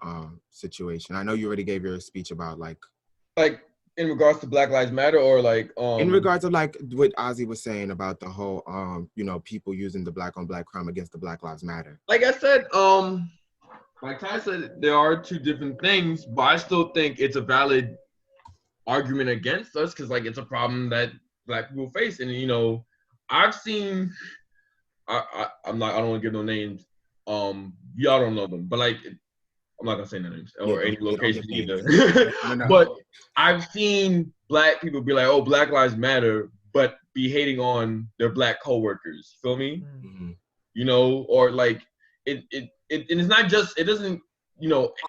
situation? I know you already gave your speech about like in regards to Black Lives Matter, or like in regards to like what Ozzy was saying about the whole you know, people using the black on black crime against the Black Lives Matter. Like I said, like Ty said, there are two different things, but I still think it's a valid argument against us because like it's a problem that black people face, and I've seen. I'm not. I don't want to give no names. Y'all don't know them, but like I'm not gonna say no names or any locations either. No. But I've seen black people be like, "Oh, Black Lives Matter," but be hating on their black coworkers. Feel me? Mm-hmm. Or like it and it's not just. It doesn't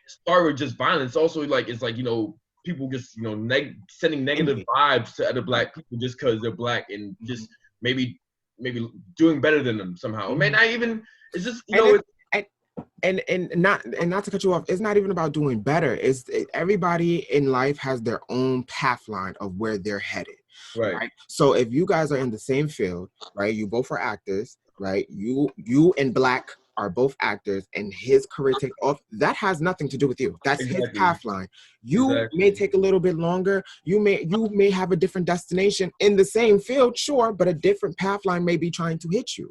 start with just violence. It's also like it's like people just sending negative vibes to other black people just because they're black and just maybe doing better than them somehow. It may not even. It's just and not to cut you off, it's not even about doing better. Everybody in life has their own path line of where they're headed. Right. So if you guys are in the same field, right, you both are actors, right? You and Black are both actors and his career takes off, that has nothing to do with you. That's his path line. You may take a little bit longer. You may have a different destination in the same field, sure, but a different path line may be trying to hit you.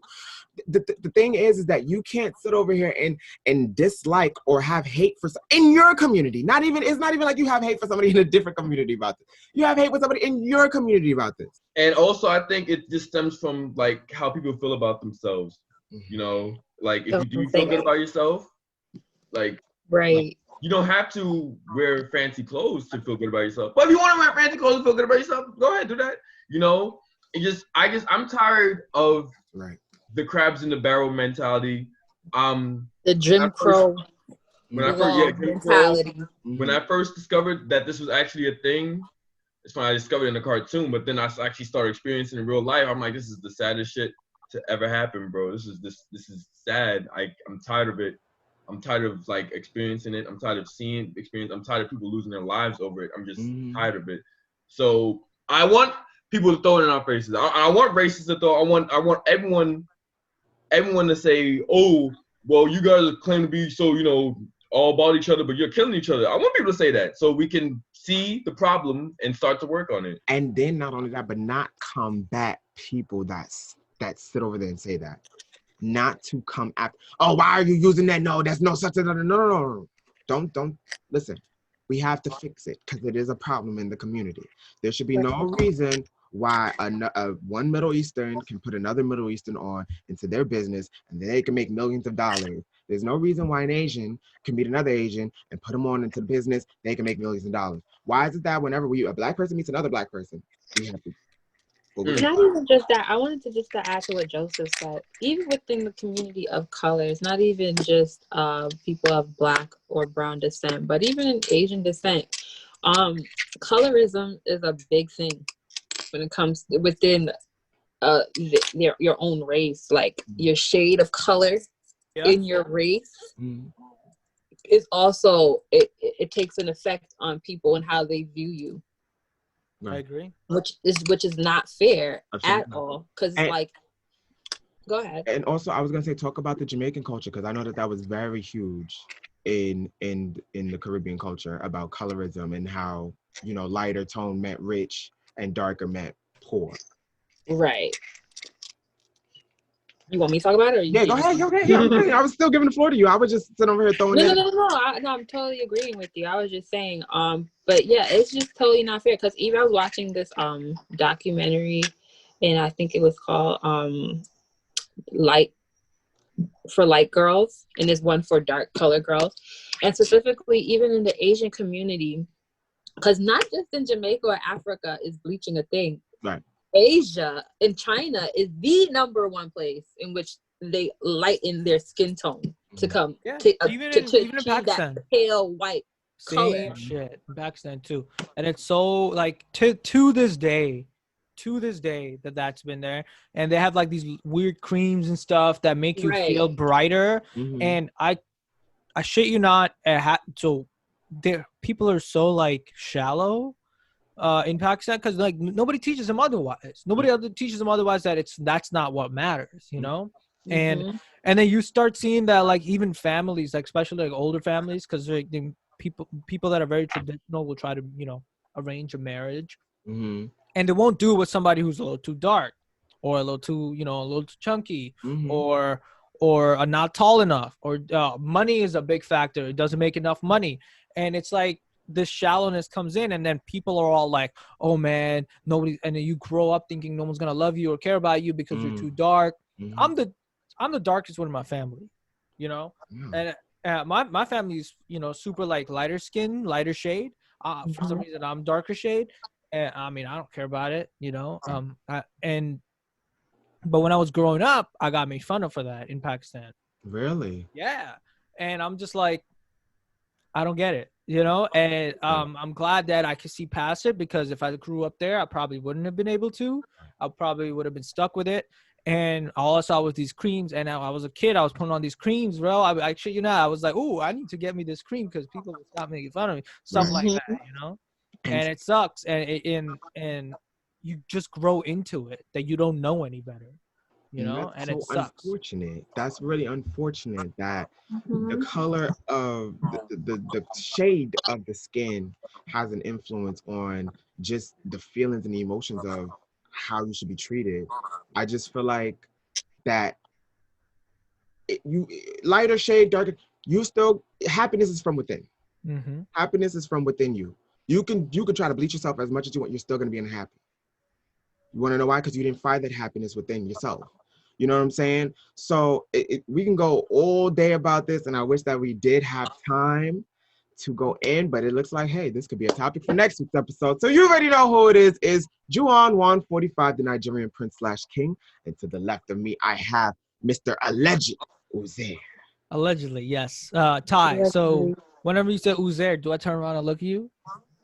The thing is that you can't sit over here and dislike or have hate for in your community. It's not even like you have hate for somebody in a different community about this. You have hate for somebody in your community about this. And also, I think it just stems from like how people feel about themselves. Like if you feel good about yourself, like you don't have to wear fancy clothes to feel good about yourself. But if you want to wear fancy clothes to feel good about yourself, go ahead, do that. I'm tired of the crabs in the barrel mentality. The Jim Crow mentality. When I first discovered that this was actually a thing, it's when I discovered it in the cartoon. But then I actually started experiencing it in real life. I'm like, this is the saddest shit to ever happen, bro. This is sad. I'm tired of it. I'm tired of like experiencing it. I'm tired of seeing experience. I'm tired of people losing their lives over it. I'm just tired of it. So I want people to throw it in our faces. I want racists to throw. I want everyone to say, oh, well, you guys claim to be so, all about each other, but you're killing each other. I want people to say that so we can see the problem and start to work on it. And then not only that, but not combat people that sit over there and say that. Not to come after, oh, why are you using that? No, that's no such a no. Don't listen. We have to fix it because it is a problem in the community. There should be no reason why one Middle Eastern can put another Middle Eastern on into their business and then they can make millions of dollars. There's no reason why an Asian can meet another Asian and put them on into the business, they can make millions of dollars. Why is it that whenever a black person meets another black person, we have to not even just that. I wanted to just to add to what Joseph said. Even within the community of colors, not even just people of Black or brown descent, but even in Asian descent, colorism is a big thing when it comes within your own race. Like your shade of color in your race is also it takes an effect on people and how they view you. I agree. Which is not fair at all. Because like, go ahead. And also, I was gonna say, talk about the Jamaican culture because I know that was very huge in the Caribbean culture about colorism and how lighter tone meant rich and darker meant poor. Right. You want me to talk about it? Or yeah, go ahead. I was still giving the floor to you. I was just sitting over here throwing No. I'm totally agreeing with you. I was just saying, but yeah, it's just totally not fair. Because even I was watching this documentary, and I think it was called Light Girls, and there's one for dark color girls, and specifically even in the Asian community, because not just in Jamaica or Africa is bleaching a thing. Right. Asia and China is the number one place in which they lighten their skin tone to come even to in Pakistan, that pale white color. Same shit in Pakistan too, and it's so like to this day that's been there, and they have like these weird creams and stuff that make you feel brighter. And I shit you not, so there people are so like shallow in Pakistan because like nobody teaches them otherwise. Teaches them otherwise that that's not what matters, and then you start seeing that like even families, like especially like older families, because like people that are very traditional will try to arrange a marriage, and they won't do it with somebody who's a little too dark or a little too a little too chunky, or or not tall enough, or money is a big factor. It doesn't make enough money. And it's like this shallowness comes in, and then people are all like, oh man, nobody, and then you grow up thinking no one's gonna love you or care about you because you're too dark. I'm the darkest one in my family, you know. And my family's, you know, super like lighter skin, lighter shade. For some reason I'm darker shade, and I mean I don't care about it, you know. But when I was growing up, I got made fun of for that in Pakistan. Really? Yeah. And I'm just like, I don't get it, you know? And I'm glad that I could see past it, because if I grew up there, I probably wouldn't have been able to. I probably would have been stuck with it. And all I saw was these creams. And I was a kid. I was putting on these creams, bro. I shit you not. I was like, oh, I need to get me this cream because people will stop making fun of me. Stuff like that, you know? And it sucks. And you just grow into it that you don't know any better, you know, and so it sucks. Unfortunate. That's really unfortunate that the color of the shade of the skin has an influence on just the feelings and the emotions of how you should be treated. I just feel like that you lighter shade, darker, you still, happiness is from within. Happiness is from within you. You can try to bleach yourself as much as you want. You're still going to be unhappy. You want to know why? Because you didn't find that happiness within yourself. You know what I'm saying? So we can go all day about this, and I wish that we did have time to go in, but it looks like, hey, this could be a topic for next week's episode. So you already know who it is Juan 145, the Nigerian prince / king. And to the left of me, I have Mr. Alleged Uzair. Allegedly, yes. Ty, so whenever you say Uzair, do I turn around and look at you?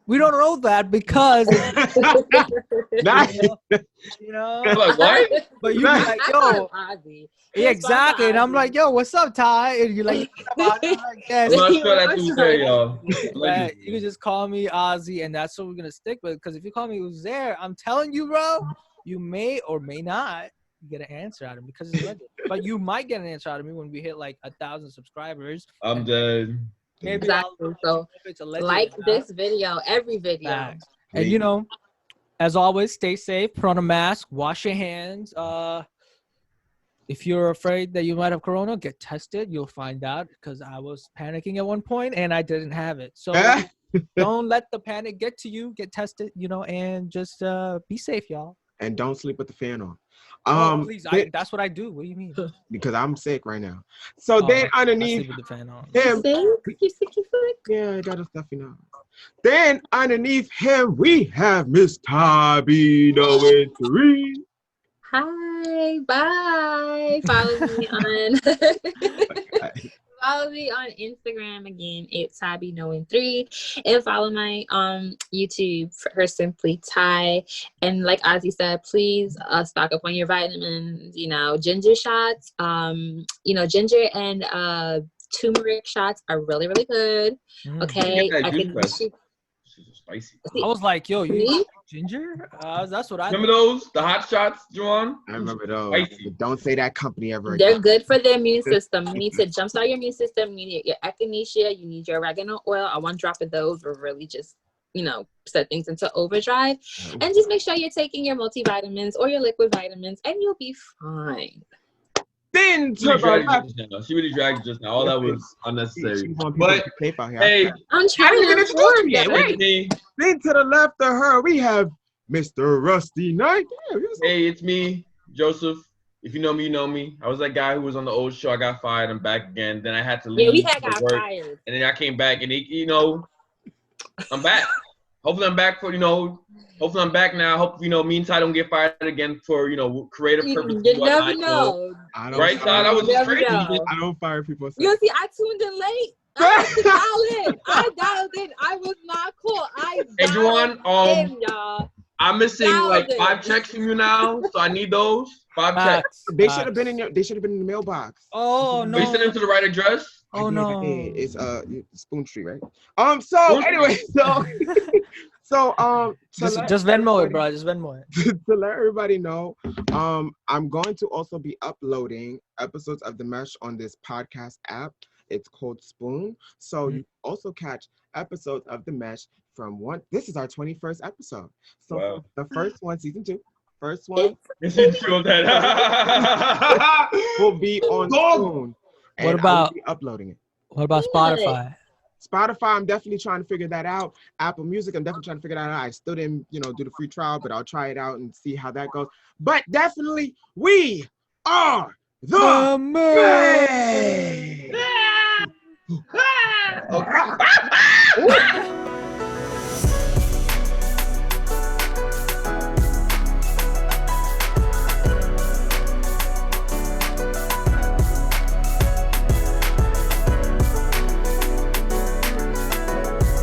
We don't know that because Nice. you know, Like, what? but you be like, yo, yeah, exactly. And I'm like, yo, what's up, Ty? And you're like, yes. I'm not sure that's Uzair, y'all. Yeah, you can just call me Ozzy, and that's what we're gonna stick with. Because if you call me Uzair, I'm telling you, bro, you may or may not get an answer out of me because it's legend. But you might get an answer out of me when we hit like 1,000 subscribers. I'm dead. Maybe exactly. So like this video, every video. Facts. And you know, as always, stay safe, put on a mask, wash your hands. If you're afraid that you might have corona, get tested. You'll find out, because I was panicking at one point and I didn't have it. So don't let the panic get to you. Get tested, you know, and just be safe, y'all. And don't sleep with the fan on. Please, that's what I do. What do you mean? Because I'm sick right now. So then underneath with the fan on. him, yeah, I got a stuffy nose. Then underneath him, we have Miss Tabby Wintory. Hi, bye. Follow me on Instagram again. It's Tabby Knowing 3, and follow my YouTube for her Simply Ty. And like Ozzy said, please stock up on your vitamins. You know, ginger shots. You know, ginger and turmeric shots are really, really good. Okay, Spicy. I was like, yo, you eat ginger? That's what I remember those? The hot shots, Juan? I remember those. Don't say that company ever They're again. good for the immune system. You need to jumpstart your immune system. You need your echinacea. You need your oregano oil. One drop of those will really just, you know, set things into overdrive. And just make sure you're taking your multivitamins or your liquid vitamins, and you'll be fine. Then she really dragged just now. All that was unnecessary. But hey, I'm trying to inform you. Then to the left of her, we have Mr. Rusty Knight. Hey, it's me, Joseph. If you know me, you know me. I was that guy who was on the old show. I got fired. I'm back again. Then I had to leave. Yeah, we had got fired. And then I came back, and you know, I'm back. Hopefully, I'm back for, you know. Hopefully, I'm back now. Hope, you know, me and Ty don't get fired again for, you know, creative purposes. You never know. Right, Ty? That was just crazy. I don't fire people. You see, I tuned in late. I dialed in. I was not cool. Hey, Juwan, I'm missing like 5 checks from you now, so I need those 5 checks. They should have been in the mailbox. Oh no! Are you sending them to the right address? Oh no! It's Spoon Street, right? So anyway, so just Venmo it, bro. Just Venmo it. To let everybody know, I'm going to also be uploading episodes of The Mesh on this podcast app. It's called Spoon. So you also catch episodes of The Mesh from one. This is our 21st episode. So the first one, season 2, first one Yes, you killed that. will be on soon. And What I about- will be uploading it? What about Spotify? Spotify, I'm definitely trying to figure that out. Apple Music, I'm definitely trying to figure that out. I still didn't, do the free trial, but I'll try it out and see how that goes. But definitely, we are the man. Okay.